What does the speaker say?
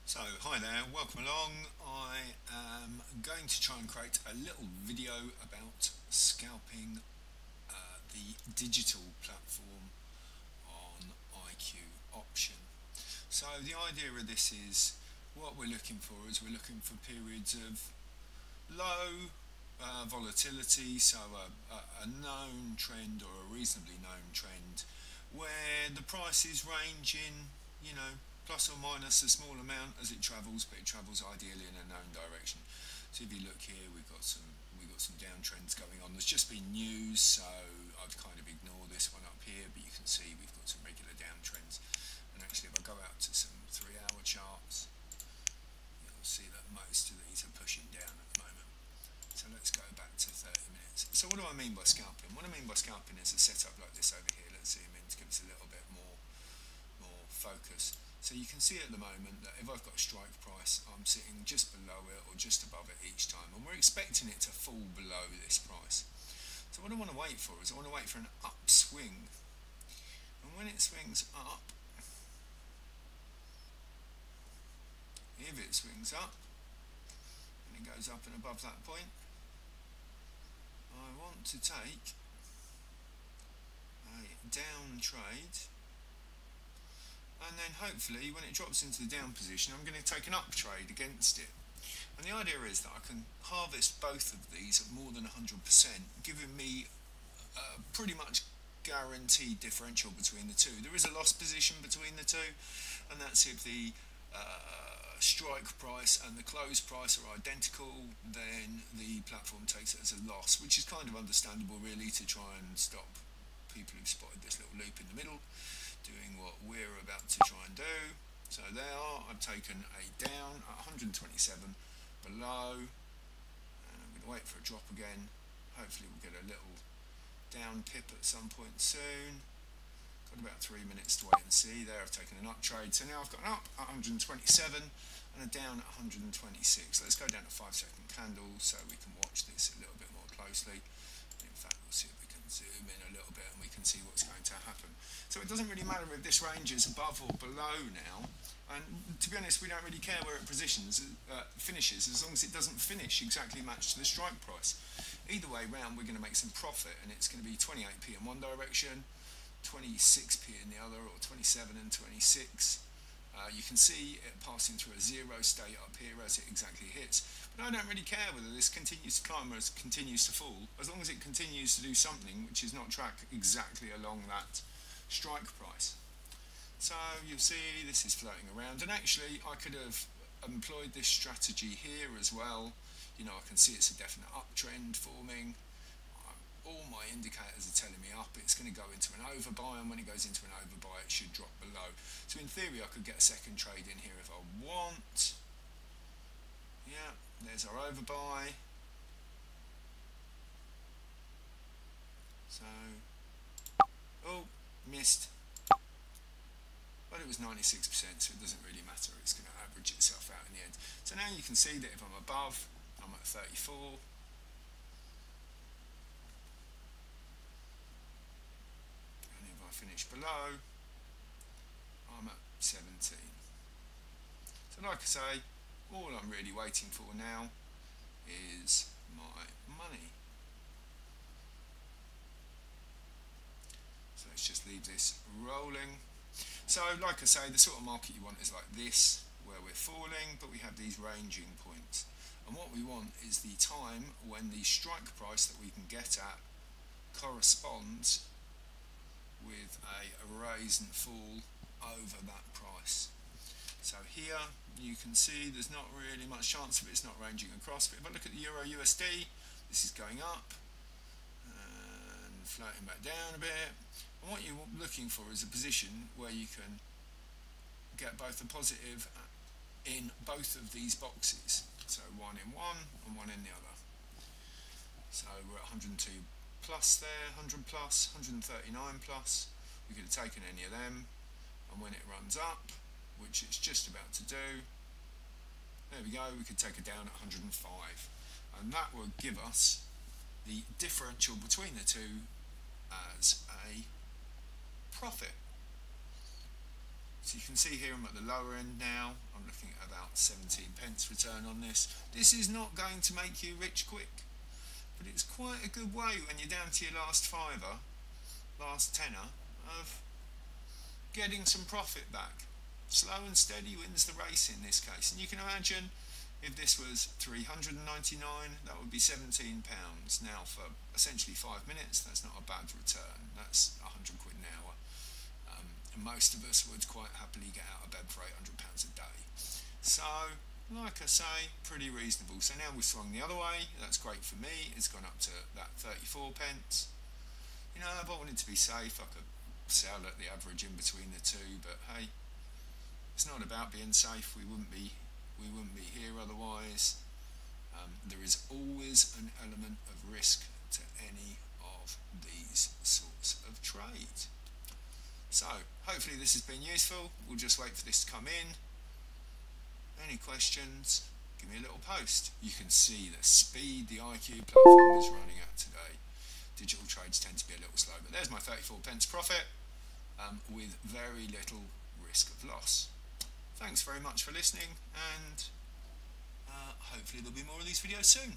So, hi there, welcome along. I am going to try and create a little video about scalping the digital platform on IQ option. So the idea of this is what we're looking for is we're looking for periods of low volatility, so a known trend or a reasonably known trend where the price is ranging, plus or minus a small amount as it travels, but it travels ideally in a known direction. So if you look here, we've got some downtrends going on. There's just been news, so I'd kind of ignore this one up here, but you can see we've got some regular downtrends. And actually, if I go out to some 3-hour charts, you'll see that most of these are pushing down at the moment. So let's go back to 30 minutes. So what do I mean by scalping? What I mean by scalping is a setup like this over here. Let's zoom in to give us a little bit more focus. So you can see at the moment that if I've got a strike price, I'm sitting just below it or just above it each time, and we're expecting it to fall below this price. So what I want to wait for is I want to wait for an upswing, and when it swings up, if it swings up and it goes up and above that point, I want to take a down trade, and then hopefully when it drops into the down position I'm going to take an up trade against it. And the idea is that I can harvest both of these at more than 100%, giving me a pretty much guaranteed differential between the two. There is a loss position between the two, and that's if the strike price and the close price are identical, then the platform takes it as a loss, which is kind of understandable really, to try and stop people who've spotted this little loop in the middle doing what we're about to try and do. So there, I've taken a down at 127 below, and I'm going to wait for a drop again. Hopefully we'll get a little down pip at some point soon. Got about 3 minutes to wait and see. There, I've taken an up trade. So now I've got an up at 127 and a down at 126. Let's go down to 5-second candles so we can watch this a little bit more closely. In fact, we'll see if we can zoom in a little bit and we can see what's going to happen. So it doesn't really matter if this range is above or below now, and to be honest, we don't really care where it finishes, as long as it doesn't finish exactly matched to the strike price. Either way round, we're going to make some profit, and it's going to be 28p in one direction, 26p in the other, or 27 and 26. You can see it passing through a zero state up here as it exactly hits, but I don't really care whether this continues to climb or continues to fall, as long as it continues to do something which is not track exactly along that strike price. So you'll see this is floating around, and actually I could have employed this strategy here as well. I can see it's a definite uptrend forming. All my indicators are telling me up. It's going to go into an overbuy, and when it goes into an overbuy it should drop below. So in theory I could get a second trade in here if I want. Yeah, there's our overbuy. So, oh, missed. But it was 96%, so it doesn't really matter. It's going to average itself out in the end. So now you can see that if I'm above, I'm at 34. And if I finish below, I'm at 17. So like I say, all I'm really waiting for now is my money. So let's just leave this rolling. So like I say, the sort of market you want is like this, where we're falling, but we have these ranging points. And what we want is the time when the strike price that we can get at corresponds with a rise and fall over that price. So here you can see there's not really much chance of it's not ranging across, but if I look at the Euro USD, this is going up and floating back down a bit. And what you're looking for is a position where you can get both a positive in both of these boxes. So one in one and one in the other. So we're at 102 plus there, 100 plus, 139 plus. We could have taken any of them, and when it runs up, which it's just about to do, there we go, we could take it down at 105. And that will give us the differential between the two as a profit. So you can see here I'm at the lower end now. I'm looking at about 17 pence return on this. This is not going to make you rich quick, but it's quite a good way when you're down to your last fiver, last tenner, of getting some profit back. Slow and steady wins the race in this case. And you can imagine if this was $399, that would be £17. Now for essentially 5 minutes, that's not a bad return. That's £100 an hour. And most of us would quite happily get out of bed for £800 a day. So, like I say, pretty reasonable. So now we've swung the other way. That's great for me. It's gone up to that 34 pence. You know, if I wanted to be safe, I could sell at the average in between the two, but hey, it's not about being safe. We wouldn't be here otherwise. There is always an element of risk to any of these sorts of trades. So hopefully this has been useful. We'll just wait for this to come in. Any questions, give me a little post. You can see the speed the IQ platform is running at today. Digital trades tend to be a little slow, but there's my 34 pence profit with very little risk of loss. Thanks very much for listening, and hopefully there'll be more of these videos soon.